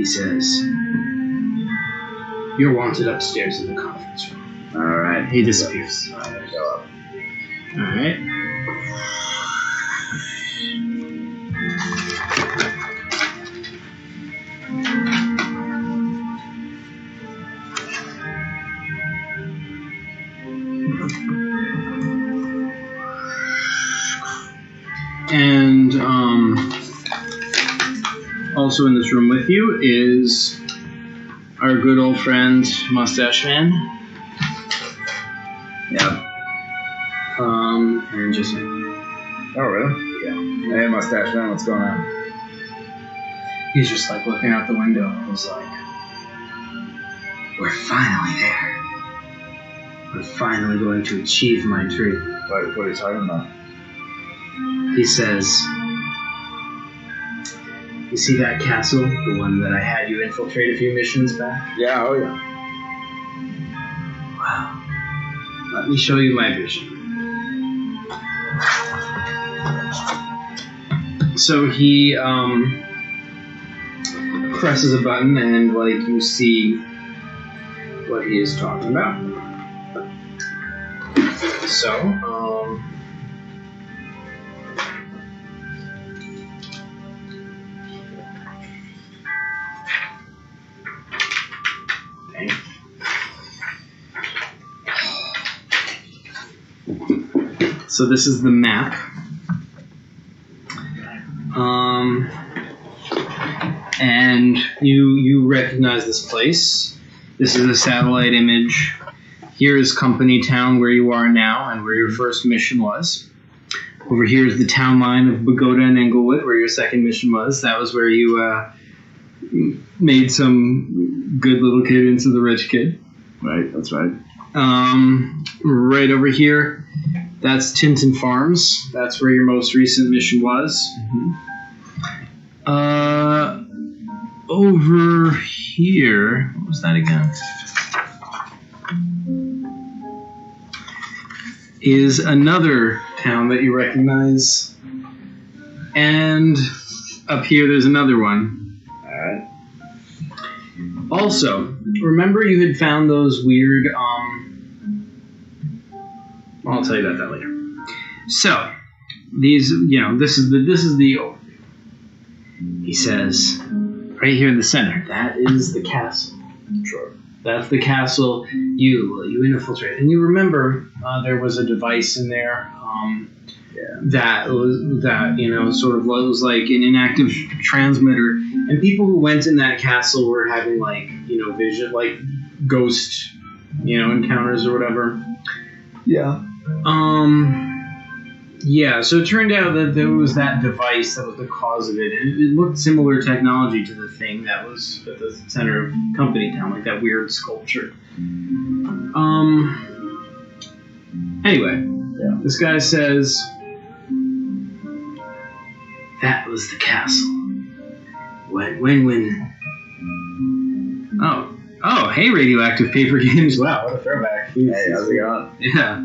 says, "You're wanted upstairs in the conference room." All right. He disappears. I'm gonna go up. All right. And also in this room with you is our good old friend Moustache Man. Yep. And just Oh, really? yeah. Hey, Moustache Man, what's going on? He's just like looking out the window. He's like, "We're finally there. We're finally going to achieve my dream." What are you talking about? He says, "You see that castle? The one that I had you infiltrate a few missions back? Yeah, oh yeah. Wow. Let me show you my vision." So he presses a button and like you see what he is talking about. So, okay. So this is the map. And you recognize this place. This is a satellite image. Here is Company Town, where you are now and where your first mission was. Over here is the town line of Pagoda and Englewood, where your second mission was. That was where you made some good little kid into the rich kid. Right, that's right. Right over here, that's Tinton Farms. That's where your most recent mission was. Over here, what was that again? Is another town that you recognize. And up here, there's another one. Alright. Also, remember you had found those weird, I'll tell you about that later. So, these, this is the overview. He says, right here in the center, that is the castle. Sure. That's the castle you infiltrate. And you remember there was a device in there that sort of was like an inactive transmitter. And people who went in that castle were having vision, like ghost, encounters or whatever. Yeah. Yeah, so it turned out that there was that device that was the cause of it. And it looked similar technology to the thing that was at the center of Company Town, like that weird sculpture. Anyway, This guy says, that was the castle. When... Oh, hey, Radioactive Paper Games. Wow, what a throwback. Hey, how's it going? Yeah.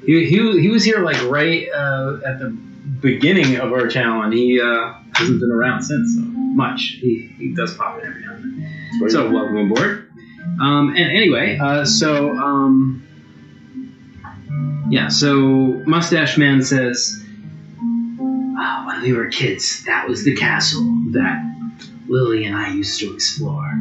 He was here like right at the beginning of our channel, and he hasn't been around since so much. He does pop in every now and then. So welcome aboard. And anyway, so Moustache Man says, when we were kids, that was the castle that Lily and I used to explore.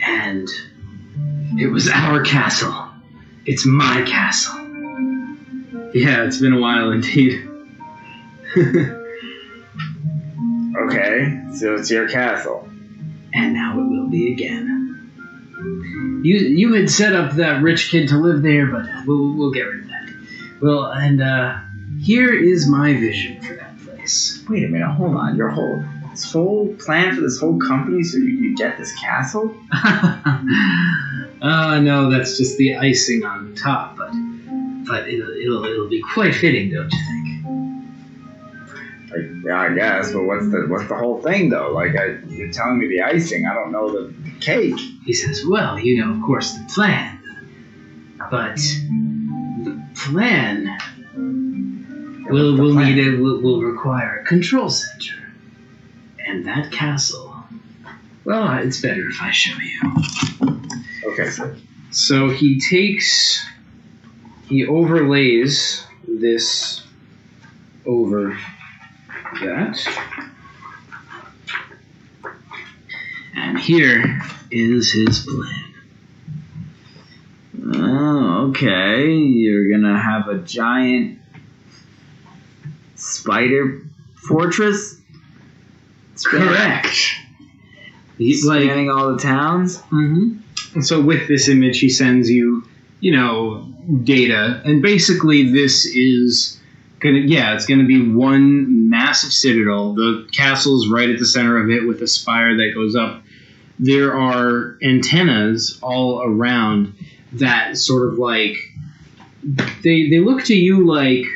And it was our castle. It's my castle. Yeah, it's been a while indeed. Okay, so it's your castle. And now it will be again. You had set up that rich kid to live there, but we'll get rid of that. Well, and here is my vision for that place. Wait a minute, hold on. This whole plan for this whole company so you could get this castle? No, that's just the icing on top, but it'll be quite fitting, don't you think? Yeah, I guess, but what's the whole thing though? Like, you're telling me the icing, I don't know the cake. He says, well, of course, the plan. But the plan will require a control center. And that castle Well, it's better if I show you. Okay, sir. So he overlays this over that. And here is his plan. Oh, okay. You're gonna have a giant spider fortress? Correct. He's spanning all the towns? Mm-hmm. And so with this image, he sends you, data. And basically this is it's gonna be one massive citadel. The castle's right at the center of it with a spire that goes up. There are antennas all around that sort of like they look to you like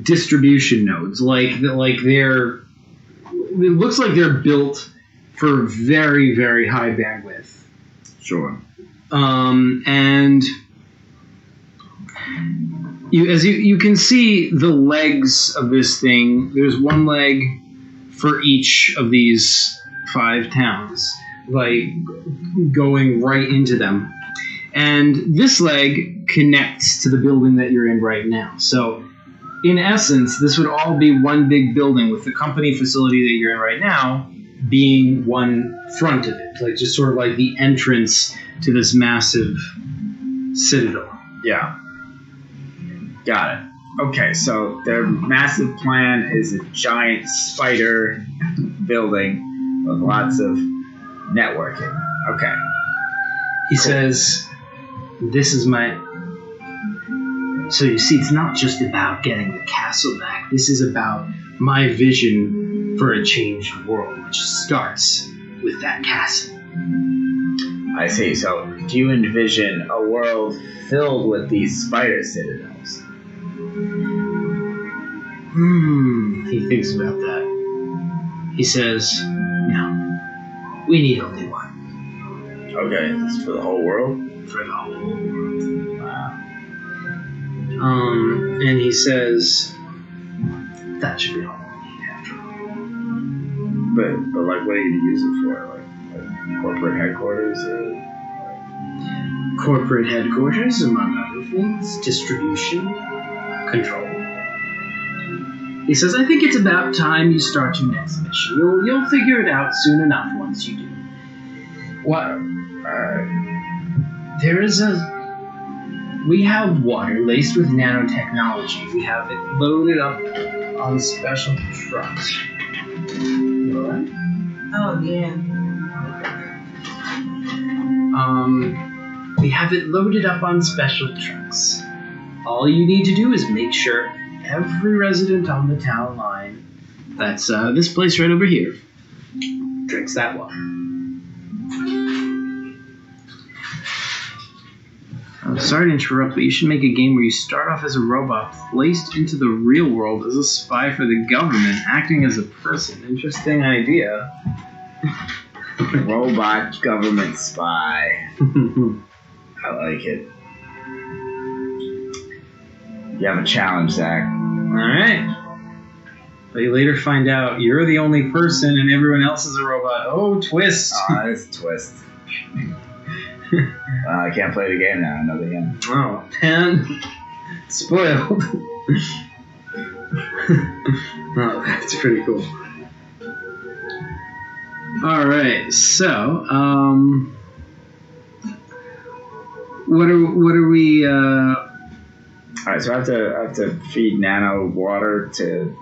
distribution nodes, like they're it looks like they're built for very, very high bandwidth. Sure. And you can see the legs of this thing. There's one leg for each of these 5 towns, like going right into them. And this leg connects to the building that you're in right now. So, in essence, this would all be one big building with the company facility that you're in right now being one front of it. Like, just sort of like the entrance to this massive citadel. Yeah. Got it. Okay, so their massive plan is a giant spider building with lots of networking. Okay. He says, this is my... So you see, it's not just about getting the castle back. This is about my vision for a changed world, which starts with that castle. I see. So do you envision a world filled with these spider citadels? He thinks about that. He says, no, we need only one. Okay, this is for the whole world? For the whole world. Wow. And he says, that should be all we need after all. But like, what are you going to use it for? Like corporate headquarters? Corporate headquarters, among other things. Distribution. Control. He says, I think it's about time you start your next mission. You'll figure it out soon enough once you do. What? We have water laced with nanotechnology. We have it loaded up on special trucks. You alright? Oh, yeah. We have it loaded up on special trucks. All you need to do is make sure every resident on the town line, that's this place right over here, drinks that water. I'm sorry to interrupt, but you should make a game where you start off as a robot placed into the real world as a spy for the government, acting as a person. Interesting idea. Robot government spy. I like it. You have a challenge, Zach. Alright. But you later find out you're the only person and everyone else is a robot. Oh, twist! Oh, that's a twist. I can't play the game now. I know the game. Oh, man. Spoiled. Oh, that's pretty cool. Alright, so, what are we, Alright, so I have to feed Nano water to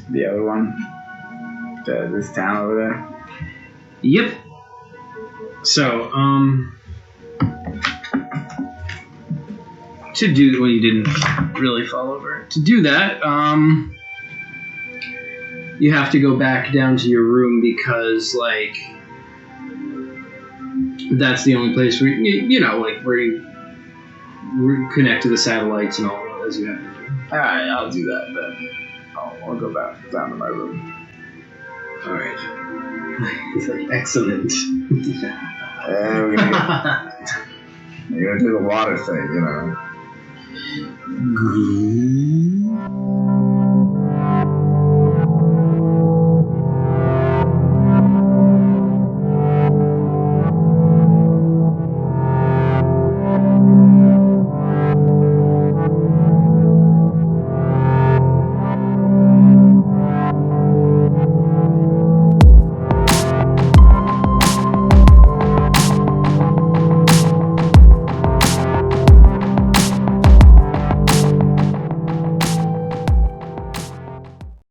the other one, to this town over there. Yep. So, to do, well, you didn't really fall over. To do that, you have to go back down to your room because, like, that's the only place where, where you connect to the satellites and all as you have to do. Alright, I'll do that then. I'll go back down to my room. Alright. He's like, excellent. We're gonna do the water thing,